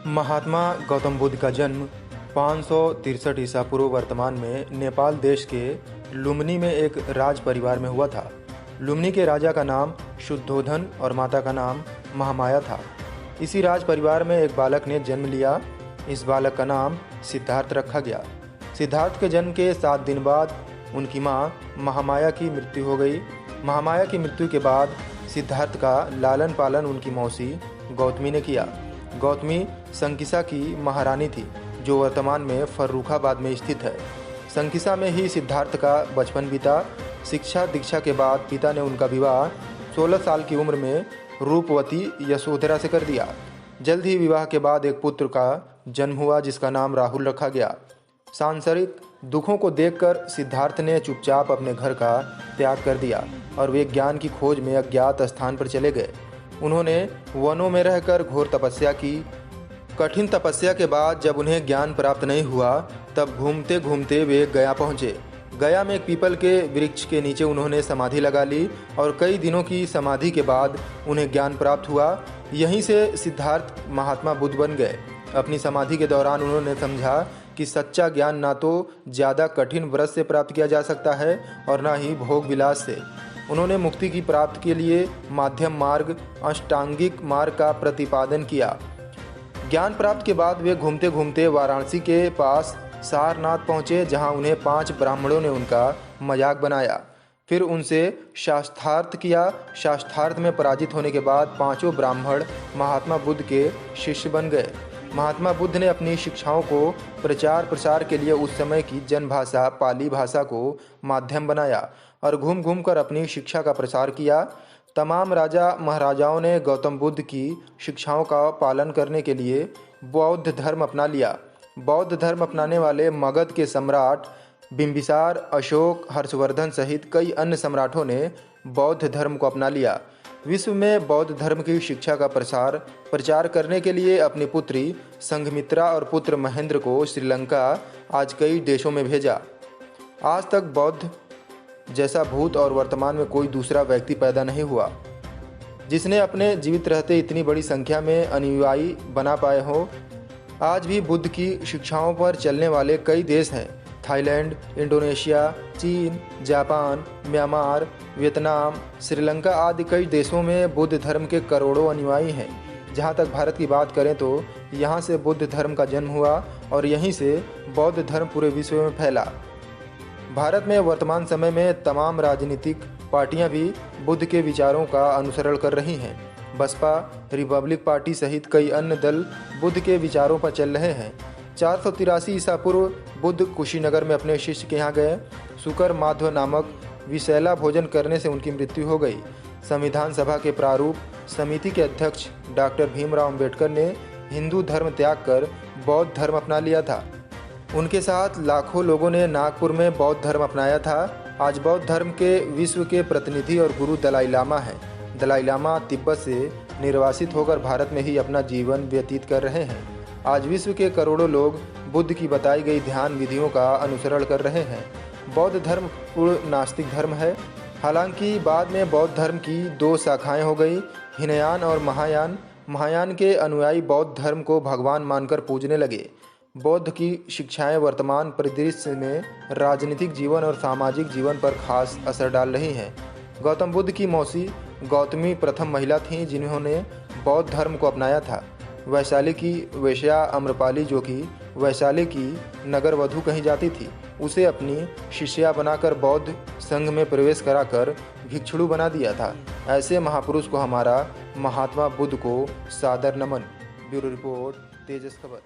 महात्मा गौतम बुद्ध का जन्म 563 ईसा पूर्व वर्तमान में नेपाल देश के लुम्बिनी में एक राज परिवार में हुआ था। लुम्बिनी के राजा का नाम शुद्धोधन और माता का नाम महामाया था। इसी राज परिवार में एक बालक ने जन्म लिया। इस बालक का नाम सिद्धार्थ रखा गया। सिद्धार्थ के जन्म के 7 दिन बाद उनकी माँ महामाया की मृत्यु हो गई। महामाया की मृत्यु के बाद सिद्धार्थ का लालन पालन उनकी मौसी गौतमी ने किया। गौतमी संकिसा की महारानी थी, जो वर्तमान में फर्रुखाबाद में स्थित है। संकिसा में ही सिद्धार्थ का बचपन बीता। शिक्षा दीक्षा के बाद पिता ने उनका विवाह 16 साल की उम्र में रूपवती यशोधरा से कर दिया। जल्द ही विवाह के बाद एक पुत्र का जन्म हुआ, जिसका नाम राहुल रखा गया। सांसारिक दुखों को देखकर सिद्धार्थ ने चुपचाप अपने घर का त्याग कर दिया और वे ज्ञान की खोज में अज्ञात स्थान पर चले गए। उन्होंने वनों में रहकर घोर तपस्या की। कठिन तपस्या के बाद जब उन्हें ज्ञान प्राप्त नहीं हुआ, तब घूमते घूमते वे गया पहुँचे। गया में एक पीपल के वृक्ष के नीचे उन्होंने समाधि लगा ली और कई दिनों की समाधि के बाद उन्हें ज्ञान प्राप्त हुआ। यहीं से सिद्धार्थ महात्मा बुद्ध बन गए। अपनी समाधि के दौरान उन्होंने समझा कि सच्चा ज्ञान ना तो ज़्यादा कठिन व्रत से प्राप्त किया जा सकता है और ना ही भोग विलास से। उन्होंने मुक्ति की प्राप्ति के लिए माध्यम मार्ग, अष्टांगिक मार्ग का प्रतिपादन किया। ज्ञान प्राप्त के बाद वे घूमते घूमते वाराणसी के पास सारनाथ पहुँचे, जहाँ उन्हें 5 ब्राह्मणों ने उनका मजाक बनाया। फिर उनसे शास्त्रार्थ किया। शास्त्रार्थ में पराजित होने के बाद 5 ब्राह्मण महात्मा बुद्ध के शिष्य बन गए। महात्मा बुद्ध ने अपनी शिक्षाओं को प्रचार प्रसार के लिए उस समय की जनभाषा पाली भाषा को माध्यम बनाया और घूम घूम कर अपनी शिक्षा का प्रसार किया। तमाम राजा महाराजाओं ने गौतम बुद्ध की शिक्षाओं का पालन करने के लिए बौद्ध धर्म अपना लिया। बौद्ध धर्म अपनाने वाले मगध के सम्राट बिंबिसार, अशोक, हर्षवर्धन सहित कई अन्य सम्राटों ने बौद्ध धर्म को अपना लिया। विश्व में बौद्ध धर्म की शिक्षा का प्रचार करने के लिए अपनी पुत्री संघमित्रा और पुत्र महेंद्र को श्रीलंका आज कई देशों में भेजा। आज तक बौद्ध जैसा भूत और वर्तमान में कोई दूसरा व्यक्ति पैदा नहीं हुआ जिसने अपने जीवित रहते इतनी बड़ी संख्या में अनुयायी बना पाए हो। आज भी बुद्ध की शिक्षाओं पर चलने वाले कई देश हैं। थाईलैंड, इंडोनेशिया, चीन, जापान, म्यांमार, वियतनाम, श्रीलंका आदि कई देशों में बुद्ध धर्म के करोड़ों अनुयायी हैं। जहाँ तक भारत की बात करें तो यहाँ से बुद्ध धर्म का जन्म हुआ और यहीं से बौद्ध धर्म पूरे विश्व में फैला। भारत में वर्तमान समय में तमाम राजनीतिक पार्टियां भी बुद्ध के विचारों का अनुसरण कर रही हैं। बसपा, रिपब्लिक पार्टी सहित कई अन्य दल बुद्ध के विचारों पर चल रहे हैं। 483 ईसा पूर्व बुद्ध कुशीनगर में अपने शिष्य के यहाँ गए। शुकर माधव नामक विषैला भोजन करने से उनकी मृत्यु हो गई। संविधान सभा के प्रारूप समिति के अध्यक्ष डॉक्टर भीमराव अंबेडकर ने हिंदू धर्म त्याग कर बौद्ध धर्म अपना लिया था। उनके साथ लाखों लोगों ने नागपुर में बौद्ध धर्म अपनाया था। आज बौद्ध धर्म के विश्व के प्रतिनिधि और गुरु दलाई लामा हैं। दलाई लामा तिब्बत से निर्वासित होकर भारत में ही अपना जीवन व्यतीत कर रहे हैं। आज विश्व के करोड़ों लोग बुद्ध की बताई गई ध्यान विधियों का अनुसरण कर रहे हैं। बौद्ध धर्म पूर्ण नास्तिक धर्म है। हालांकि बाद में बौद्ध धर्म की 2 शाखाएं हो गई, हीनयान और महायान। महायान के अनुयायी बौद्ध धर्म को भगवान मानकर पूजने लगे। बौद्ध की शिक्षाएं वर्तमान परिदृश्य में राजनीतिक जीवन और सामाजिक जीवन पर खास असर डाल रही हैं। गौतम बुद्ध की मौसी गौतमी प्रथम महिला थीं जिन्होंने बौद्ध धर्म को अपनाया था। वैशाली की वेश्या अम्रपाली, जो कि वैशाली की नगर वधू कही जाती थी, उसे अपनी शिष्या बनाकर बौद्ध संघ में प्रवेश कराकर भिक्षुणी बना दिया था। ऐसे महापुरुष को हमारा महात्मा बुद्ध को सादर नमन। ब्यूरो रिपोर्ट, तेजस खबर।